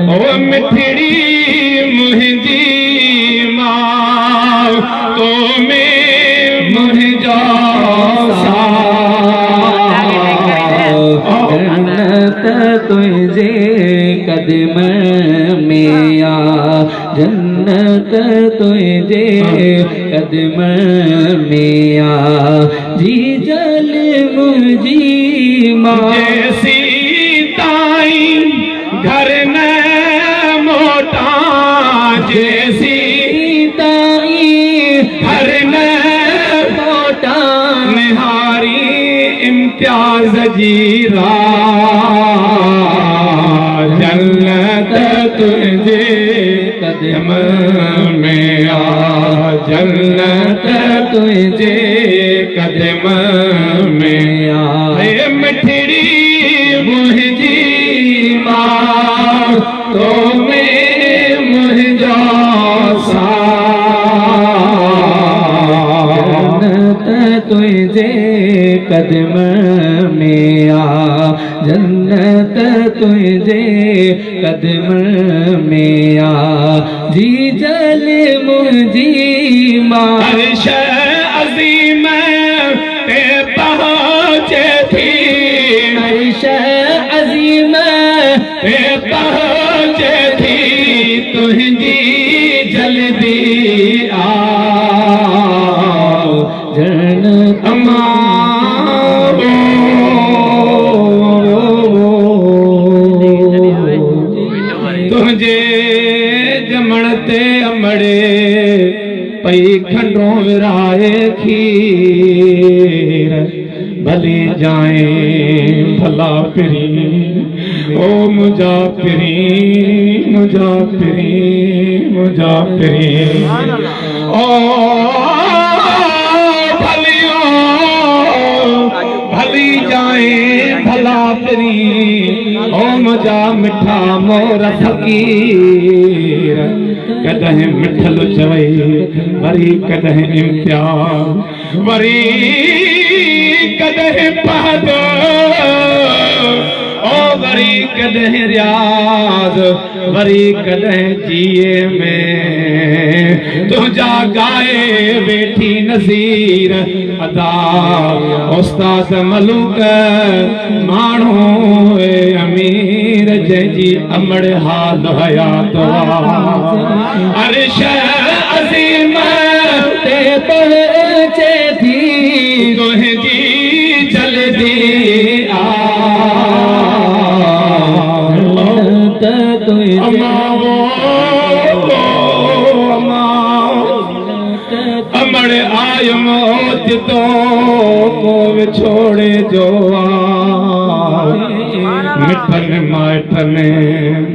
ओ मिठड़ी मुंहिंजी मां तो में मुंहिंजो जन्नत तुझे कदम में आ, जन्नत तुझे कदम में आ, जी जल मुझी माँ जैसी ताई घर न मोटा, जैसी ताई घर न मोटा, निहारी इम्तियाज जीरा, जन्नत तुझे कदम में आ, जन्नत तुझे कदम में आ। हे मिठड़ी मुंहिंजी मां तो में मुंहिंजो जन्नत तुझे कदम में आ, जन्नत तुझे कदम में आ, जी जल मुझी माँ अर्श अज़ीम पे पहुँचे थी, अर्श अज़ीम पे पहुँचे थी, तुझी जल्दी आ जन्नत तुझे जमण ते अमड़े पई खंडों विराए खीर, भली जाए भला पिरी, ओ मुझा पिरी मुझा पिरी मुझा पिरी, ओ भलियो भली जाए भला पिरी, ओ मुझा मिठा मोर फकीर, कदह मिठल चवई वरी कदह इम्तियाज, वरी कदह पहद, ओ वरी कदह रियाज, वरी कदह जिए में तुझा गाए बेठी नज़ीर अदा, उस्ताद मलूक माण्हू अमीर जंहिंजी अमड़ हाल हयात अर्श अज़ीम ते पहुँचे थी, तुझी जल्दी आ जन्नत तुझे अमड़ आय मौत तो को विछोड़े जो मिठन माइटन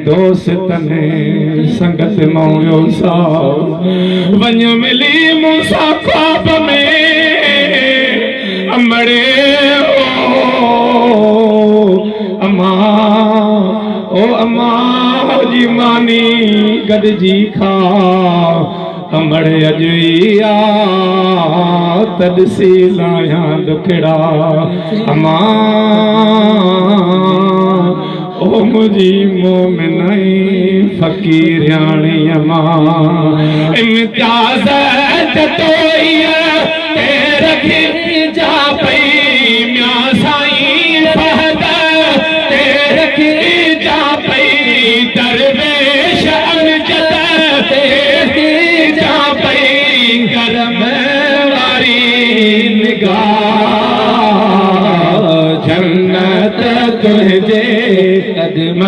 दोस्तन संगत मौयो सा वञ मिली मूंसां ख्वाब में अमड़े ओ अम्मा जी मानी गॾिजी खा अमड़े अॼु आ तॾसी लाया दुखड़ा अम्मा ओ मुझी मोमिनई फकीरियाणी अम्मा इम्तियाज जतोई ते रखी जा पई म्या साईं फहद ते रखी जा पई दरवेश अमजद ते रखी जा पई करम वारी निगाह जन्नत तुझे कदम